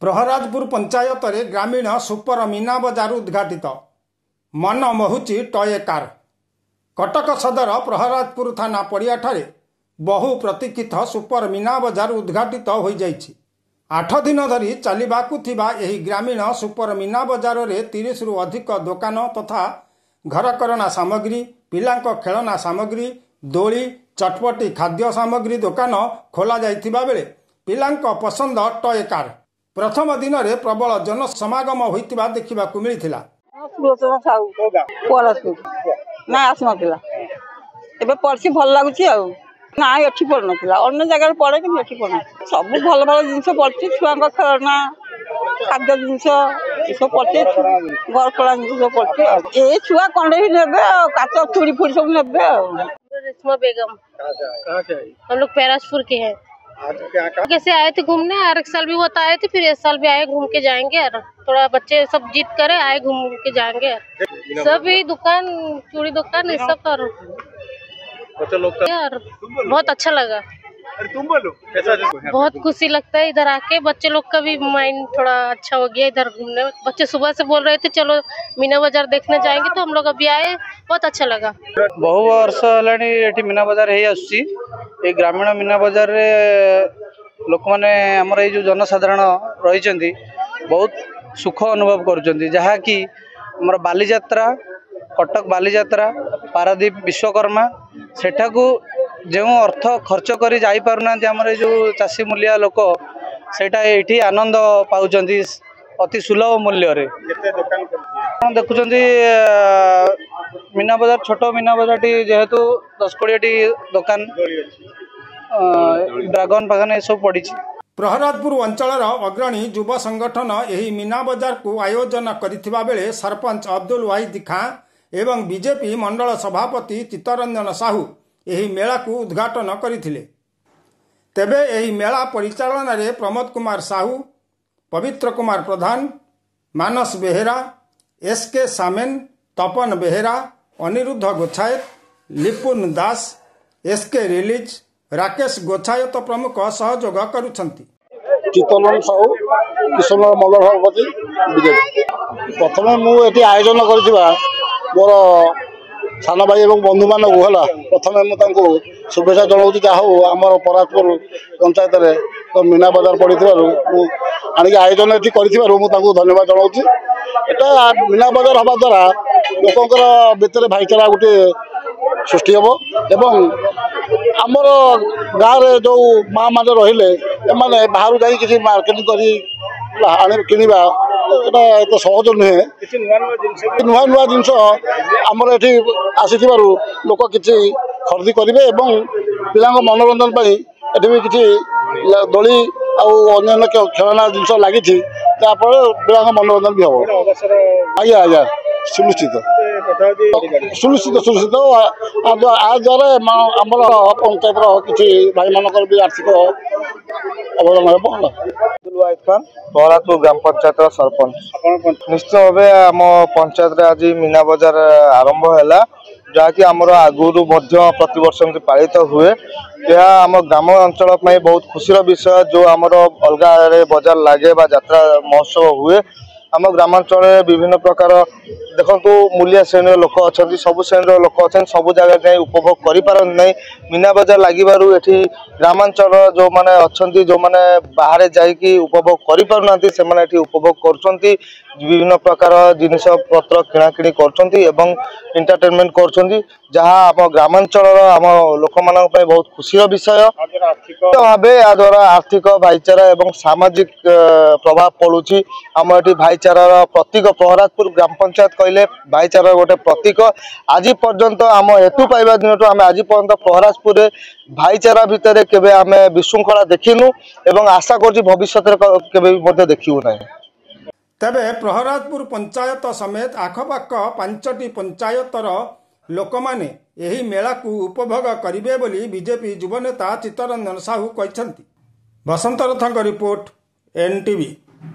प्रहराजपुर पंचायत रे ग्रामीण सुपर मीना बजार उद्घाटित मन मोहुची टॉय कार। कटक सदर प्रहराजपुर थाना पड़िया बहु प्रतीक्षित सुपर मीना बजार उद्घाटित हो जाइछि। 8 दिन धरी चलिबाकु थिबा एही ग्रामीण सुपर मीना बजार रे 30 रु अधिक दुकान तथा घरकरणा सामग्री, पिलांक खेलना सामग्री, दोली, चटपटी खाद्य सामग्री दुकान खोला जाइथिबा बेले पिलांक पसंद टॉय कार प्रथम दिन रे प्रबल जन समागम होइतिबा देखिबाकु मिलिथिला। भल लगुच ना एठी पड़ ना अन्य जगह पड़े कि एठी पड़ सब भल भल जिन पड़ी छुआ खेलना खाद्य जिन सब पड़ी घर कला जिन सब पड़ी ये छुआ कंडे भी ने काच चूड़ी फुड़ी सब ने। रेशमा बेगम, हम लोग पैराजपुर के हैं। कैसे आए थे घूमने, हर एक साल भी होता आए थे, फिर इस साल भी आए घूम के जाएंगे और थोड़ा बच्चे सब जिद करे आए घूम के जाएंगे। सभी दुकान चूड़ी दुकान ये सब और बहुत अच्छा लगा। तुम बोलो कैसा बहुत खुशी लगता है इधर आके, बच्चे लोग का भी माइंड थोड़ा अच्छा हो गया इधर घूमने। बच्चे सुबह से बोल रहे थे चलो मीना बाजार देखने जाएंगे, तो हम लोग अभी आए, बहुत अच्छा लगा। बहु वर्ष है मीना बाजार है ग्रामीण मीना बाजार लोक मैंने आमर ये जो जनसाधारण रही बहुत सुख अनुभव करी बालीजात्रा कटक बालीजात्रा पारादीप विश्वकर्मा सेठाकू जो अर्थ खर्च कर जाई पारुना आमर जो चाषी मूलिया लोक सेटा ये आनंद पाँच अति सुलभ मूल्य रे देखुं मीना बाजार छोट मीना बाजार टी जेहेतु 10-20 दुकान ड्रागन फागन ये सब पड़ी। प्रहराजपुर अंचल अग्रणी युवा संगठन यही मीना बाजार को आयोजन करथिबा बेले सरपंच अब्दुल वाहिद खां एवं बीजेपी मंडल सभापति चित्तरंजन साहू यही मेला को उद्घाटन करथिले। तेबे यही मेला परिचालन रे प्रमोद कुमार साहू, पवित्र कुमार प्रधान, मानस बेहेरा, एसके सामेन, तपन बेहेरा, अनिरुद्ध गोछायत, लिपुन दास, एसके रिलीज, राकेश गोछायत प्रमुख सहयोग करुछंती। चित्तरंजन साहू किशन मंडल सभापति बीजेपी। प्रथम मुझे आयोजन कर मोर सान भाई और बंधु मान प्रथम मुझे शुभेच्छा जनाऊँ जहाँ हो आम पराजपुर पंचायत तो मीना बाजार पड़ी आनिक आयोजन ये कर धन्यवाद जनाऊँ। एटा मीना बाजार हवा द्वारा लोकंर भितर भाईचारा गोटे सृष्टि हम एवं आमर गाँव में जो माँ मैंने रही बाहर जा कि मार्केटिंग कर किणवा एत सहज नुहे। नुआ नुआ जिनस आमर ये आसी लोक किसी खरीदी करेंगे और पिला मनोरंजन ये भी किसी दोली अन्य खेलना जिनस लगी पिला मनोरंजन भी हम। आज्ञा आज्ञा सुनिश्चित सुनिश्चित सुनिश्चित आ द्वारा आमर पंचायत किसी भाई मानक भी आर्थिक अवदान हो। प्रहराजपुर ग्राम पंचायत सरपंच निश्चित भाव आम पंचायत आज मीना बाजार आरंभ है जहाँकि आमर आगुरी प्रति वर्ष पालित हुए। यह आम ग्राम अंचल बहुत खुशीर विषय जो आमर अलग बाजार लगे यात्रा महोत्सव हुए। आम ग्रामांचल विभिन्न प्रकार देखो मूलिया श्रेणी लोक अच्छा सब श्रेणी लोक अच्छा सब जगह जाए उपभोग कर मीना बाजार लगे ग्रामांचल जो मैंने अच्छा जो मैंने बाहर जाकि उपभोग कर उपभोग कर विभिन्न प्रकार जिनिस पत्र किणाकिणी कर एंटरटेनमेंट कर जहाँ आम ग्रामांचल आम लोक मान बहुत खुशी विषय भाव या द्वारा आर्थिक भाईचारा और सामाजिक प्रभाव पड़ुछि। आम ये भाईचारार प्रतीक प्रहराजपुर ग्राम पंचायत कहले भाईचारार गोटे प्रतीक। आज पर्यंत आम हेतु पाइबा दिन आम आज पर्यंत प्रहराजपुर भाईचारा भितर केबे आम विशृंखला देखिनु एवं आशा कर भविष्य केबे देखिबु ना। तेबे प्रहराजपुर पंचायत समेत आखपाख 5टी पंचायतर लोक माने यही मेला को उपभोग करिवे बोली बीजेपी युवनेता चित्तरंजन साहू कहछंती। बसंत रथଙ୍କ रिपोर्ट NTV।